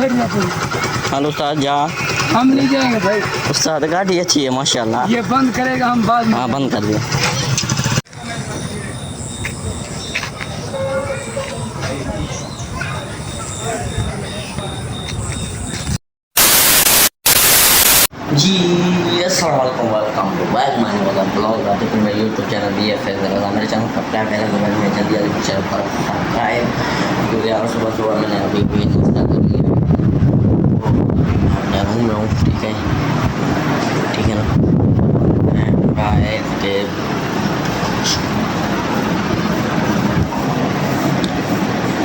Hello उस्ताद जा हम नहीं जाएंगे भाई। उस्ताद गाड़ी अच्छी है माशाल्लाह। ये बंद करेगा हम बाद में। हाँ बंद कर दिया। जी अस्सलाम वालेकुम, welcome to back my new blog. आते फिर मेरे यूट्यूब चैनल भी है मेरे चैनल सब्सक्राइब करें तो मैं जल्दी जल्दी चैनल पर सब्सक्राइब, क्योंकि यार सुबह सुबह मैंने अभी भी नाश्ता कर लिया। मैं घूम रहा हूँ, ठीक है ना। है कि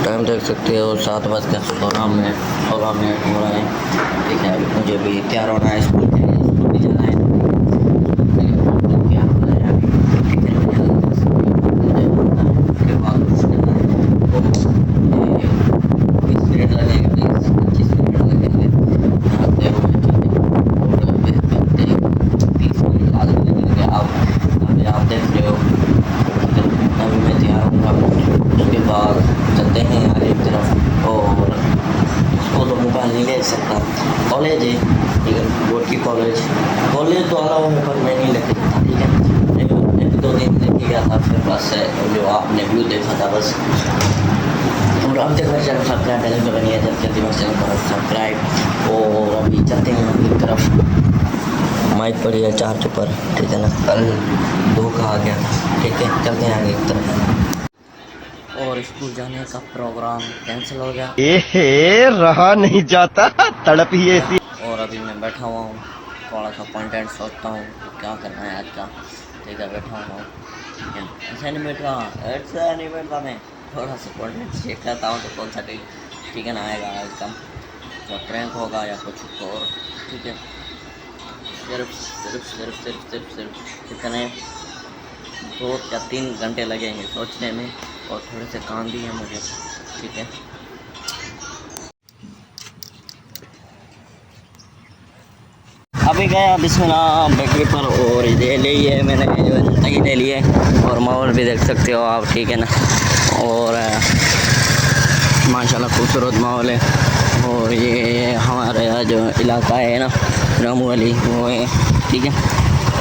टाइम देख सकते हो 7:16 हो रहा है, ठीक है। अभी मुझे भी तैयार होना है, स्कूल के लिए, स्कूल भी जाना है। नहीं ले सकता। कॉलेज है, ठीक है, बोर्ड की कॉलेज तो अलाउ है, पर मैं नहीं लेके जाता, ठीक है। एक 2 दिन लेके गया था, फिर बस जो आपने व्यू देखा था बस। और अब तक मेरे चैनल सब्सक्राइब पहले तो बनी है, जल्दी मेरे चैनल पर सब्सक्राइब। और अभी चलते हैं आगे की तरफ। माइक पड़ी है चार्ज पर, ठीक है ना, कल धोखा आ गया था, ठीक है। चलते हैं आगे की तरफ। और स्कूल जाने का प्रोग्राम कैंसिल हो गया। रहा नहीं जाता, तड़प ही ऐसी। और अभी मैं बैठा हुआ हूँ, थोड़ा सा कंटेंट सोचता हूँ क्या करना है आज का, ठीक है। बैठा हुआ हूँ, ठीक है। ऐसा नहीं बैठा मैं थोड़ा सा कंटेंट चेक करता हूँ तो कौन सा ठीक है ना आएगा आज का, या प्रैंक होगा या कुछ और, ठीक है। सिर्फ कितने 2 या 3 घंटे लगेंगे सोचने में, और थोड़े से काम भी है मुझे, ठीक है। अभी गया बिस्मिल्लाह बेकरी पर और ये ले लिए मैंने, जो दही ले लिए। और माहौल भी देख सकते हो आप, ठीक है ना। और माशाल्लाह खूबसूरत माहौल है। और ये हमारे जो इलाका है ना, रामू वाली, वो है, ठीक है।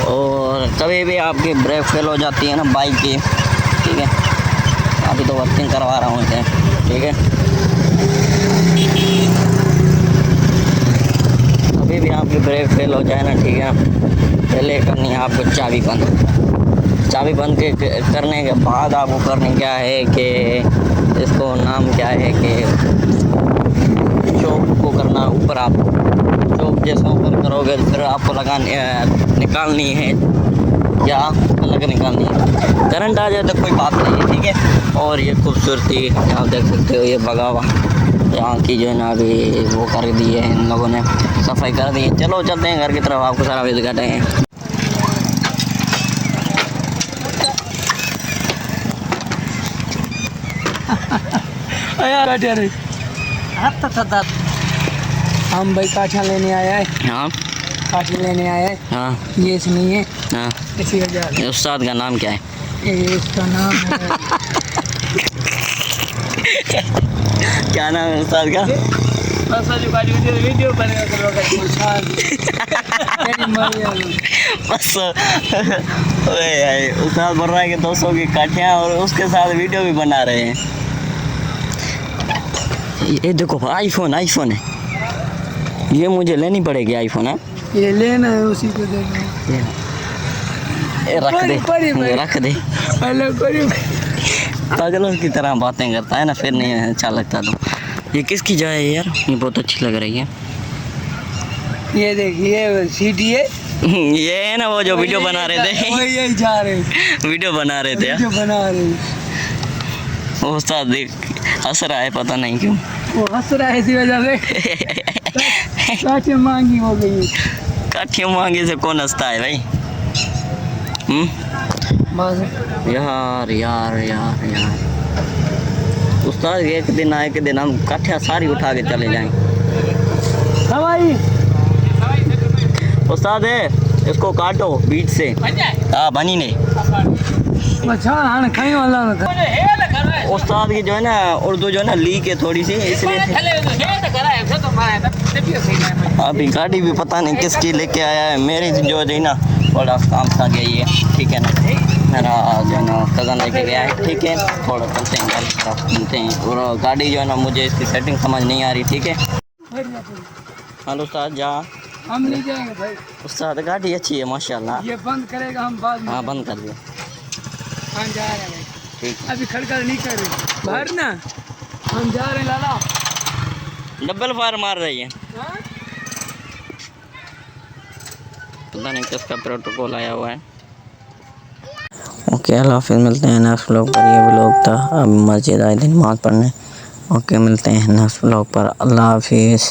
और कभी भी आपकी ब्रेक फेल हो जाती है ना बाइक की, ठीक है। अभी तो वर्किंग करवा रहा हूँ इसे, ठीक है। कभी भी आपकी ब्रेक फेल हो जाए ना, ठीक है, पहले करनी है आपको चाबी बंद करने के बाद आपको करनी क्या है कि इसको नाम क्या है कि चौक को करना ऊपर। आप चौक जैसा ऊपर करोगे फिर आपको निकालनी है, या अलग निकालनी है। करंट आ जाए तो कोई बात नहीं है, ठीक है। और ये खूबसूरती आप देख सकते हो, ये बगावा यहाँ की जो है ना अभी वो कर दी है, इन लोगों ने सफाई कर दी है। चलो चलते हैं घर की तरफ, आपको सारा व्यू दिखाते हैं। हम भाई काठा लेने आया है। हाँ काठी लेने आया है। हाँ ये नहीं है। हाँ। इसी वजह उस्ताद का नाम क्या है? इसका नाम है क्या नाम है उस्ताद का? वीडियो बनेगा बस उस्ताद बोल रहा है कि 200 की काठियाँ और उसके साथ वीडियो भी बना रहे हैं। ये देखो आईफोन है, ये मुझे लेनी पड़ेगी आईफोन है। ये लेना है, उसी को देना है। रख दे पागलों की तरह बातें करता है ना, फिर नहीं अच्छा लगता। तो ये किसकी जगह है यार, ये बहुत अच्छी लग रही है। ये देखिए सीडी है। ये है ना वो जो वीडियो बना रहे थे, यही जा रहे वीडियो बना रहे थे। वो उस्ताद देख हंस रहा है, पता नहीं क्यों वो हंस रहा है, इसी वजह से काठियाँ मांगी हो गई। काठियाँ मांगे से कौन हंसता है भाई? यार यार यार यार उस्ताद एक दिन हम काठियाँ सारी उठा के चले जाएंगे। उस्ताद है, इसको काटो बीच से। हाँ बनी नहीं। उस्ताद की जो है ना उर्दू जो है ना लीक है थोड़ी सी, इसलिए अभी गाड़ी भी पता नहीं किसकी लेके आया है, मेरी जो है ना थोड़ा काम सा गई है, ठीक है ना। मेरा जो है ना कज़न लेके गया है, ठीक है। थोड़ा चलते हैं गाड़ी की तरफ, मिलते हैं। और गाड़ी जो है ना मुझे इसकी सेटिंग समझ नहीं आ रही, ठीक है। हेलो उस्ताद, जा हम नहीं जाएंगे भाई, उस्ताद गाड़ी अच्छी है माशाल्लाह। ये बंद करेगा हम बाद में। हाँ बंद कर दिया, हम जा रहे हैं भाई, ठीक है। अभी खड़खड़ नहीं कर रहे बाहर ना, हम जा रहे हैं लाला। डबल फायर मार रही है, हाँ? पता नहीं किसका प्रोटोकॉल आया हुआ है। ओके अल्लाह हाफिज़, मिलते हैं नेक्स्ट व्लॉग पर। ये व्लॉग था, अब मस्जिद आए दिन नमाज़ पढ़ने। ओके मिलते हैं नेक्स्ट व्लॉग पर, अल्लाह हाफिज़।